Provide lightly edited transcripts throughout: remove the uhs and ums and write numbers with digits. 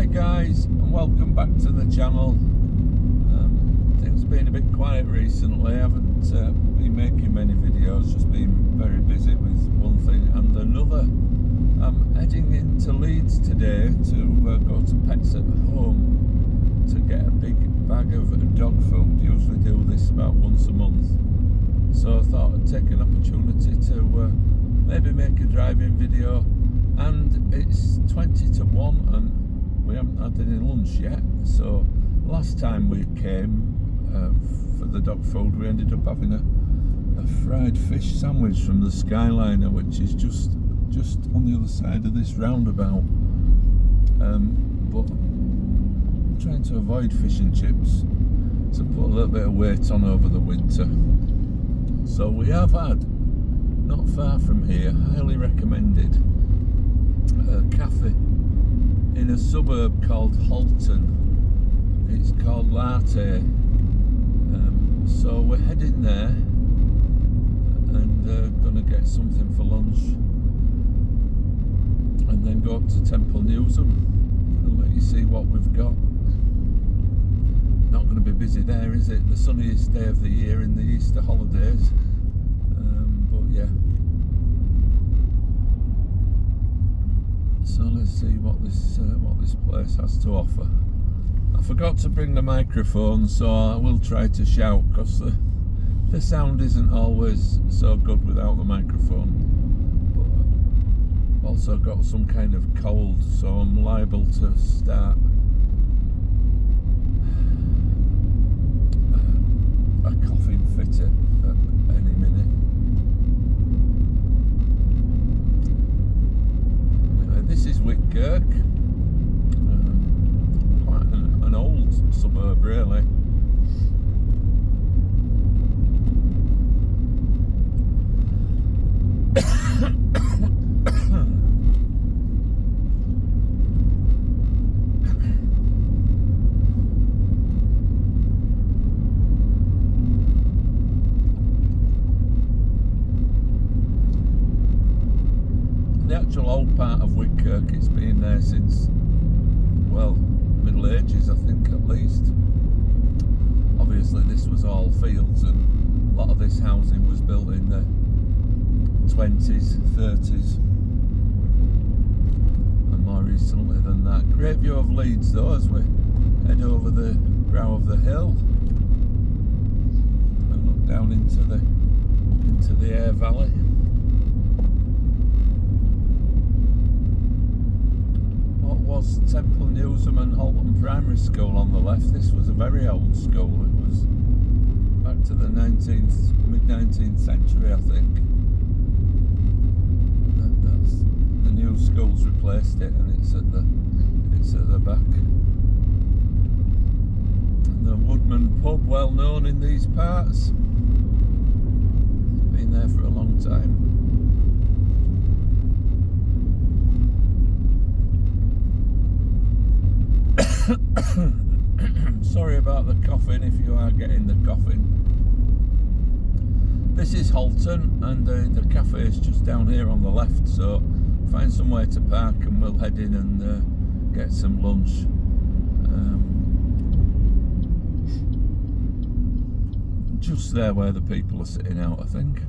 Hi guys, and welcome back to the channel. Things have been a bit quiet recently. I haven't been making many videos, just been very busy with one thing and another. I'm heading into Leeds today to go to Pets at Home to get a big bag of dog food. Usually do this about once a month, so I thought I'd take an opportunity to maybe make a driving video. And it's 20 to 1 and we haven't had any lunch yet, so last time we came for the dog food we ended up having a fried fish sandwich from the Skyliner, which is just on the other side of this roundabout, but I'm trying to avoid fish and chips to put a little bit of weight on over the winter. So we have had, not far from here, highly recommended, a cafe in a suburb called Halton. It's called Latte. So we're heading there and gonna get something for lunch and then go up to Temple Newsam and let you see what we've got. Not going to be busy there, is it? The sunniest day of the year in the Easter holidays, but yeah. So let's see what this place has to offer. I forgot to bring the microphone, so I will try to shout because the sound isn't always so good without the microphone. But I've also got some kind of cold, so I'm liable to start a coughing fit at any minute. This is Whitkirk, quite an old suburb really. The actual old part of Whitkirk, it's been there since, well, Middle Ages, I think, at least. Obviously this was all fields and a lot of this housing was built in the 20s, 30s and more recently than that. Great view of Leeds though as we head over the brow of the hill and look down into the Air Valley. Was Temple Newsam and Halton Primary School on the left. This was a very old school. It was back to the mid-19th century, I think. That's the new school's replaced it, and it's at the back. And the Woodman pub, well known in these parts. It's been there for a long time. Sorry about the coughing if you are getting the coughing. This is Halton and the cafe is just down here on the left, so find somewhere to park and we'll head in and get some lunch. Just there where the people are sitting out, I think.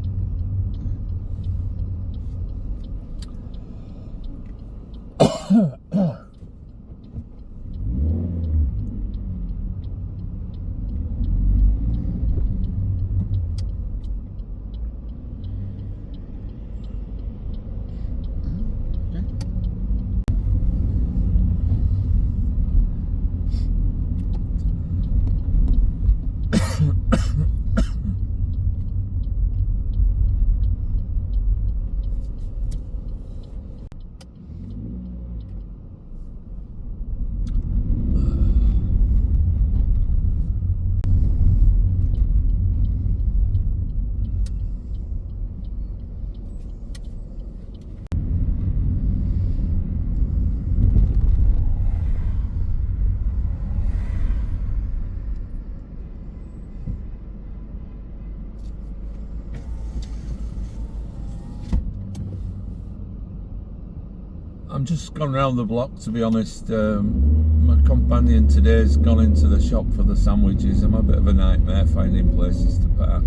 I'm just gone round the block, to be honest. My companion today's gone into the shop for the sandwiches. I'm a bit of a nightmare finding places to park.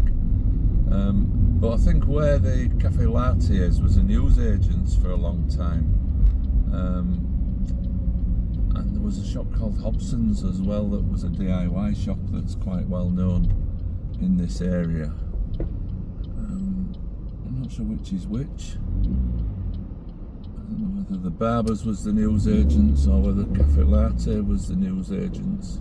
But I think where the Café Latte is was a newsagent's for a long time. And there was a shop called Hobson's as well that was a DIY shop that's quite well known in this area. I'm not sure which is which. I don't know whether the Barbers was the newsagents or whether Café Latte was the newsagents.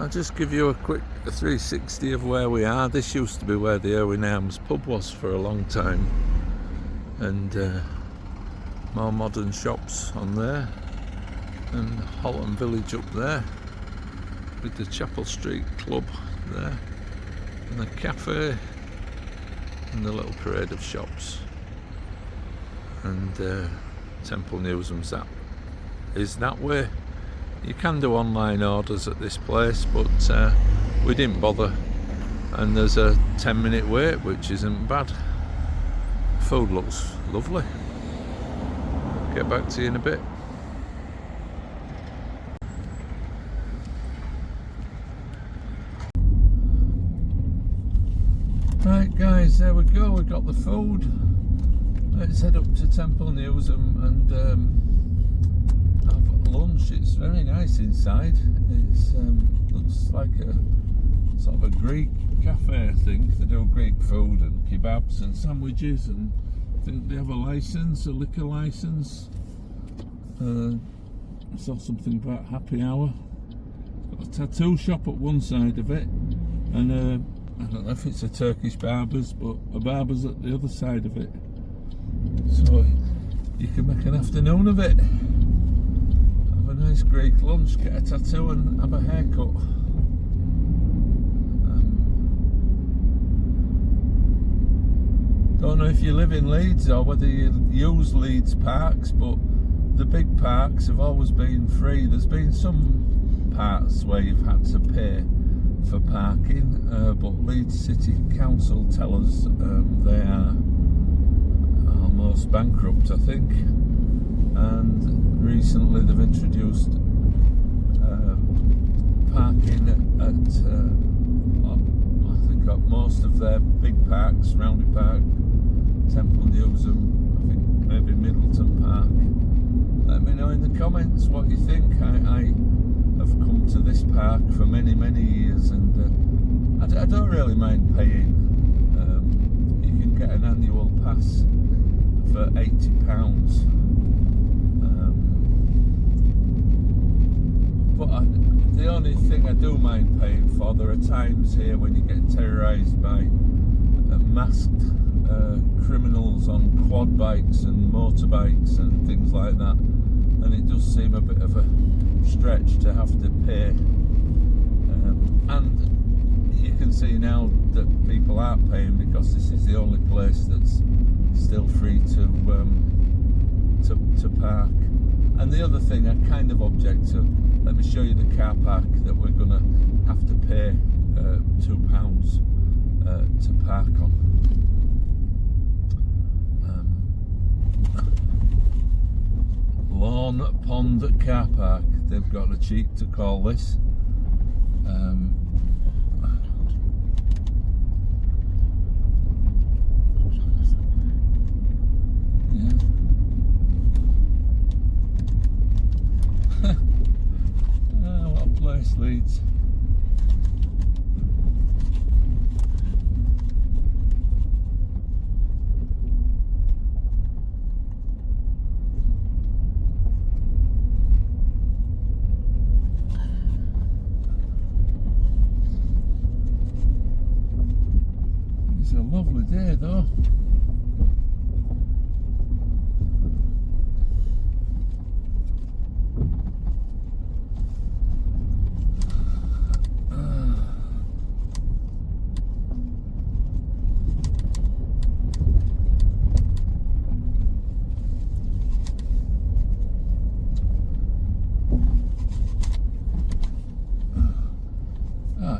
I'll just give you a quick 360 of where we are. This used to be where the Irwin Arms pub was for a long time, and more modern shops on there, and Halton Village up there with the Chapel Street Club there, and the cafe and the little parade of shops, and Temple Newsam's that is that way. You can do online orders at this place, but we didn't bother, and there's a 10-minute wait, which isn't bad. Food looks lovely. Get back to you in a bit. Right guys, there we go, we've got the food. Let's head up to Temple Newsam and have lunch. It's very nice inside. It's looks like a sort of a Greek cafe, I think. They do Greek food and kebabs and sandwiches, and I think they have a license, a liquor license. I saw something about happy hour. Got a tattoo shop at one side of it, and I don't know if it's a Turkish barber's, but a barber's at the other side of it. So you can make an afternoon of it. Have a nice Greek lunch, get a tattoo and have a haircut. Don't know if you live in Leeds or whether you use Leeds parks, but the big parks have always been free. There's been some parts where you've had to pay for parking, but Leeds City Council tell us they are almost bankrupt, I think, and recently they've introduced parking at I think at most of their big parks, Roundy Park, Temple Newsam, I think maybe Middleton Park. Let me know in the comments what you think. I have come to this park for many years, and I don't really mind paying. You can get an annual pass for £80, but the only thing I do mind paying for, there are times here when you get terrorised by masked criminals on quad bikes and motorbikes and things like that, and it does seem a bit of a stretch to have to pay, and you can see now that people aren't paying because this is the only place that's still free to park. And the other thing I kind of object to, let me show you the car park that we're going to have to pay £2 to park on. Lawn Pond Car Park, they've got the cheek to call this. Yeah. Oh, what a place, Leeds. It's a lovely day though.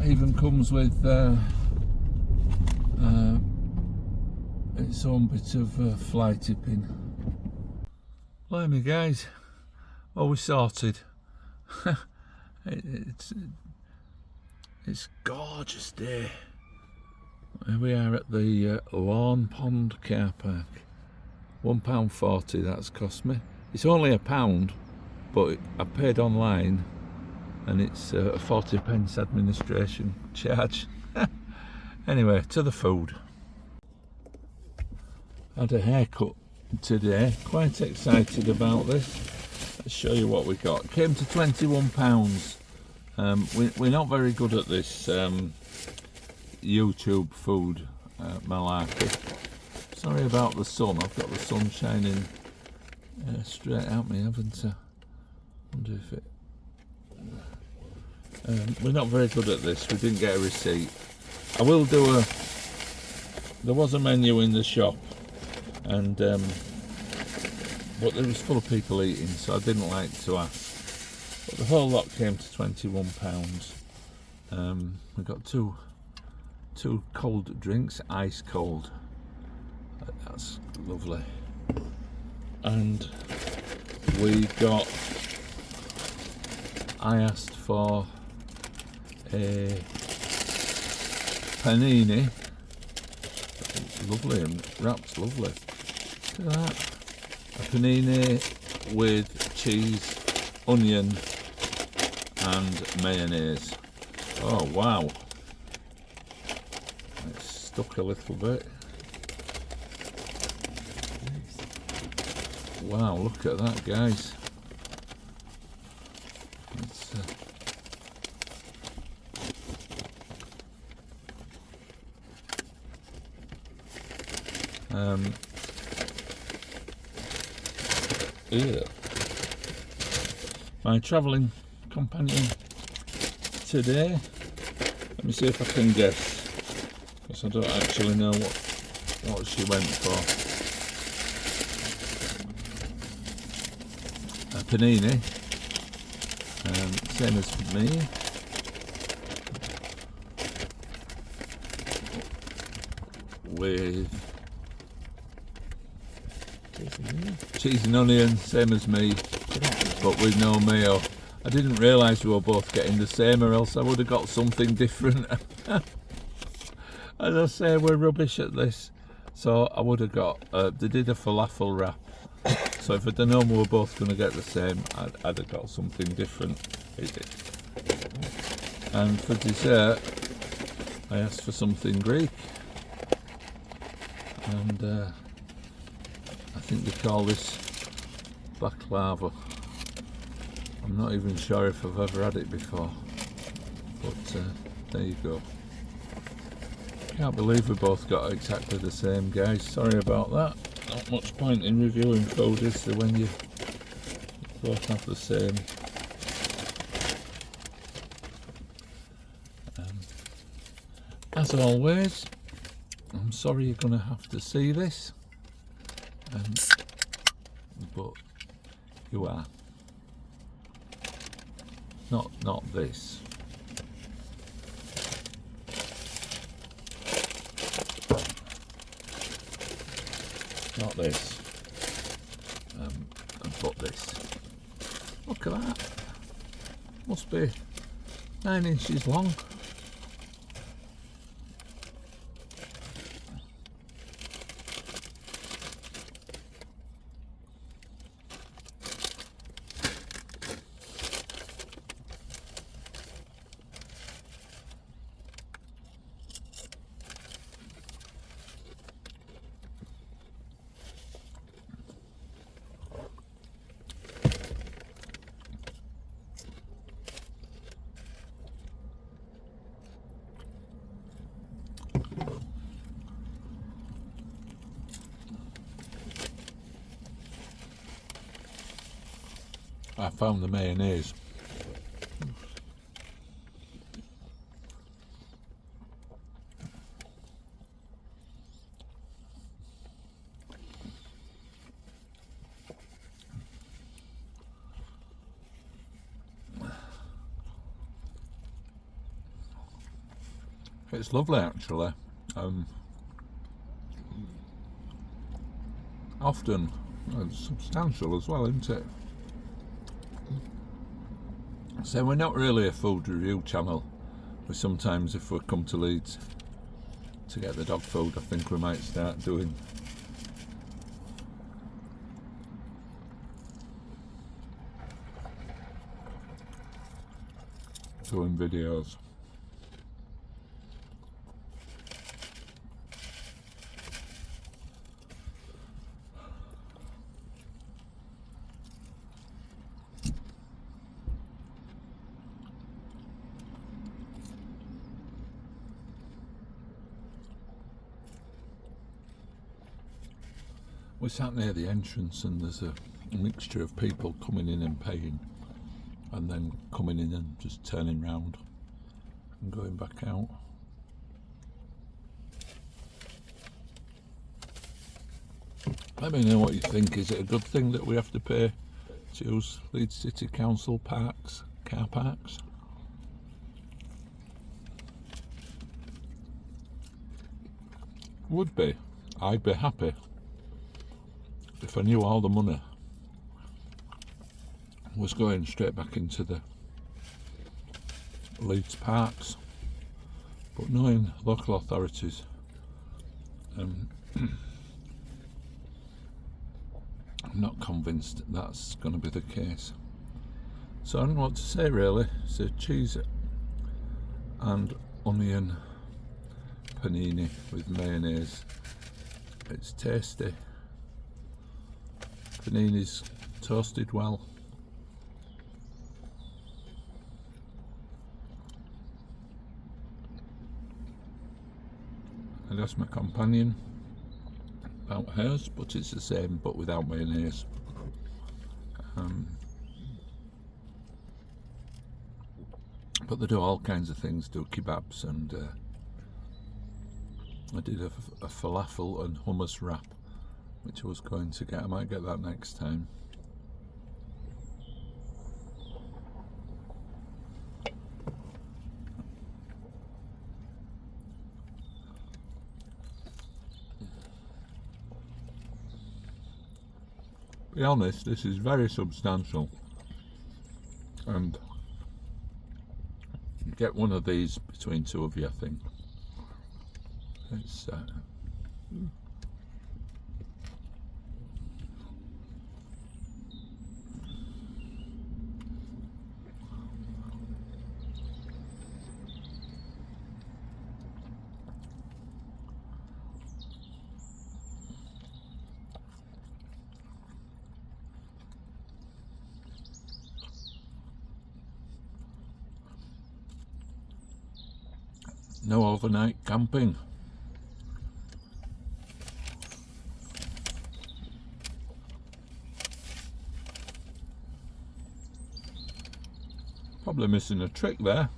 That even comes with its own bit of fly tipping. Blimey guys, well, we sorted. It's gorgeous day. Here we are at the Lawn Pond car park. £1.40 that's cost me. It's only £1, but I paid online and it's a 40p administration charge. Anyway, to the food. Had a haircut today, quite excited about this. Let's show you what we got. Came to £21. We're not very good at this YouTube food malarkey. Sorry about the sun, I've got the sun shining straight at me, haven't I? Wonder if it... we're not very good at this, we didn't get a receipt. I will do a... There was a menu in the shop, and but it was full of people eating, so I didn't like to ask. But the whole lot came to £21. We got two cold drinks, ice cold. That's lovely. And we got... I asked for a panini. Lovely, and wrapped lovely. Look at that. A panini with cheese, onion and mayonnaise. Oh wow. It's stuck a little bit. Wow, look at that guys. It's, yeah. My travelling companion today. Let me see if I can guess, because I don't actually know what she went for. A panini, same as me. With cheese and onion, same as me, but with no mayo. I didn't realise we were both getting the same, or else I would have got something different. As I say, we're rubbish at this. So I would have got, they did a falafel wrap. So if I'd have known we were both going to get the same, I'd have got something different. It did. And for dessert, I asked for something Greek. And I think they call this baklava. I'm not even sure if I've ever had it before, but there you go. Can't believe we both got exactly the same, guys. Sorry about that. Not much point in reviewing food, is there, when you both have the same. As always, I'm sorry you're going to have to see this, but you are. Not this. Not this. But this. Look at that. Must be 9 inches long. I found the mayonnaise. It's lovely actually. Often substantial as well, isn't it? So we're not really a food review channel. We sometimes, if we come to Leeds to get the dog food, I think we might start doing videos. We're sat near the entrance and there's a mixture of people coming in and paying, and then coming in and just turning round and going back out. Let me know what you think. Is it a good thing that we have to pay to use Leeds City Council parks, car parks? Would be. I'd be happy if I knew all the money was going straight back into the Leeds parks, but knowing local authorities, I'm not convinced that's going to be the case. So I don't know what to say really. So cheese and onion panini with mayonnaise. It's tasty. Panini's toasted well. And that's my companion about hers, but it's the same but without mayonnaise. But they do all kinds of things, do kebabs, and I did a falafel and hummus wrap, which I was going to get. I might get that next time. To be honest, this is very substantial, and you get one of these between two of you, I think. It's no overnight camping. Probably missing a trick there.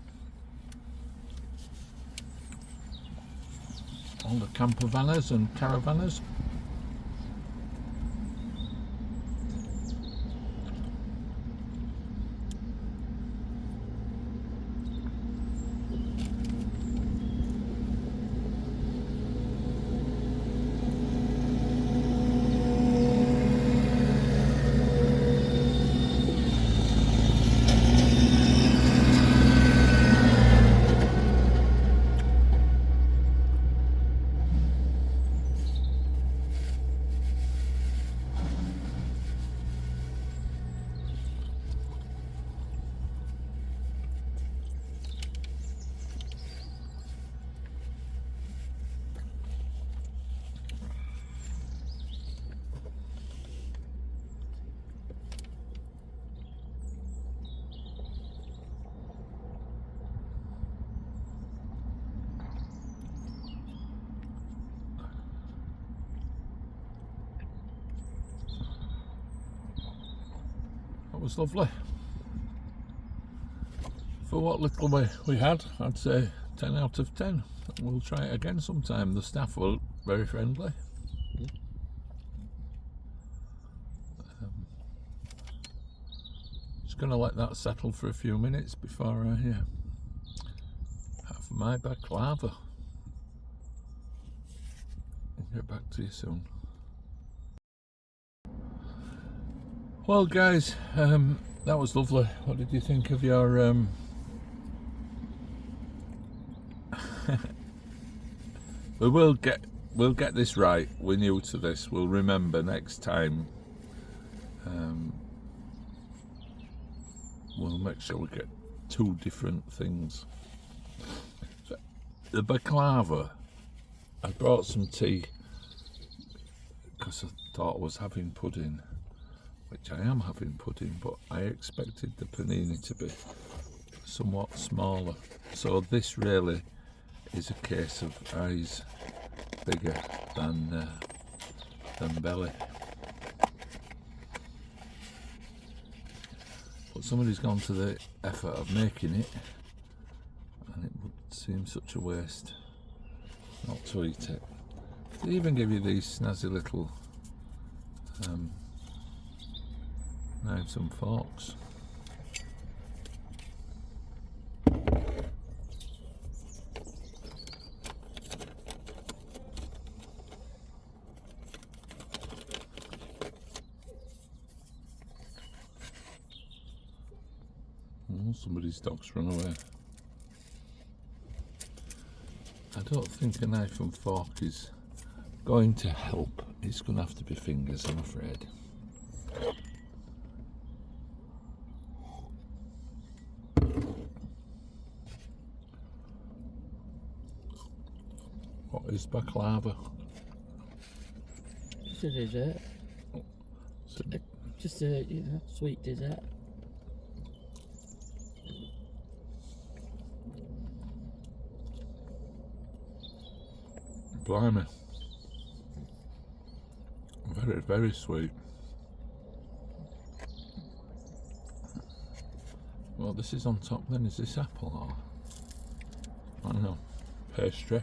All the camper vanners and caravanners. That was lovely. For what little we had, I'd say 10 out of 10. We'll try it again sometime. The staff were very friendly. Just going to let that settle for a few minutes before I have for my baklava. I'll get back to you soon. Well guys, that was lovely. What did you think of your we'll get this right. We're new to this. We'll remember next time. We'll make sure we get two different things. So, the baklava, I brought some tea because I thought I was having pudding, which I am having pudding, but I expected the panini to be somewhat smaller. So this really is a case of eyes bigger than belly. But somebody's gone to the effort of making it, and it would seem such a waste not to eat it. They even give you these snazzy little knives and forks. Oh, somebody's dog's run away. I don't think a knife and fork is going to help. It's going to have to be fingers, I'm afraid. What is baklava? It's a dessert. Just a sweet dessert. Blimey. Very, very sweet. Well, this is on top then. Is this apple or? I don't know. Pastry.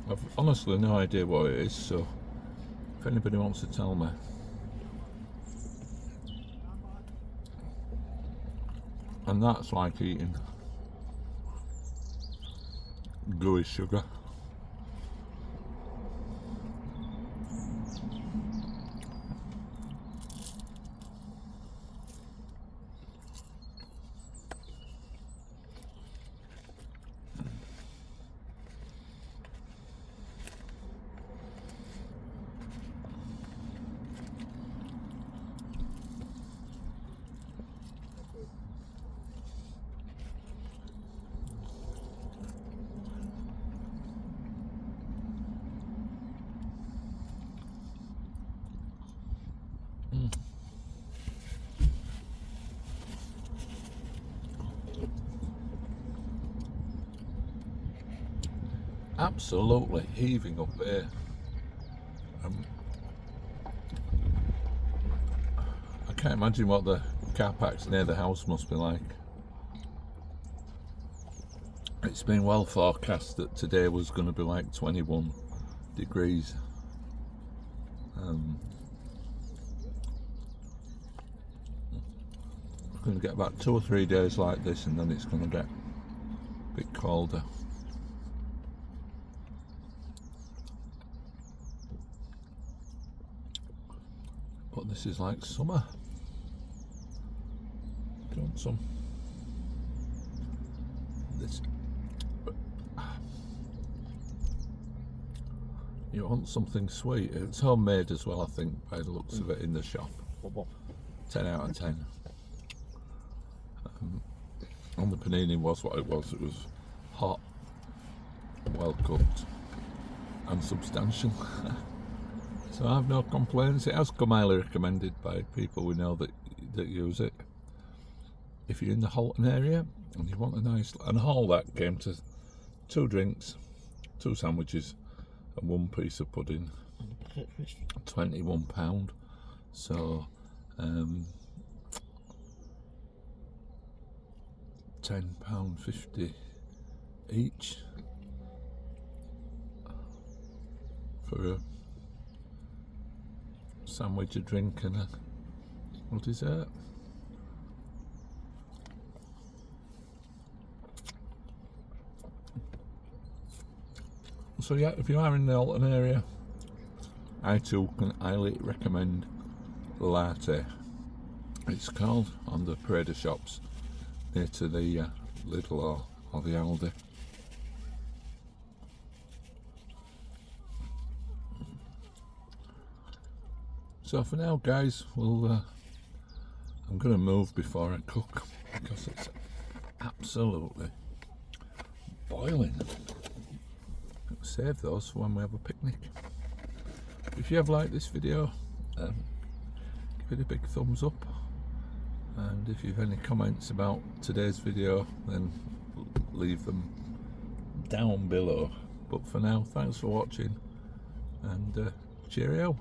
I've honestly no idea what it is, so if anybody wants to tell me. And that's like eating gooey sugar. Absolutely heaving up here. I can't imagine what the car parks near the house must be like. It's been well forecast that today was going to be like 21 degrees. We're going to get about 2 or 3 days like this, and then it's going to get a bit colder. But this is like summer. Do you want some? This. You want something sweet? It's homemade as well, I think, by the looks of it in the shop. 10 out of 10. And the panini was what it was. It was hot, well cooked, and substantial. So I have no complaints. It has come highly recommended by people we know that use it. If you're in the Halton area and you want a nice, and all that came to 2 drinks, 2 sandwiches, and 1 piece of pudding. £21. So £10.50 each for a sandwich, a drink, and a dessert. So yeah, if you are in the Halton area, I too can highly recommend Latte. It's called on the Prada shops near to the Lidl or the Aldi. So for now, guys, I'm going to move before I cook because it's absolutely boiling. Save those for when we have a picnic. If you have liked this video, give it a big thumbs up, and if you have any comments about today's video, then leave them down below. But for now, thanks for watching, and cheerio.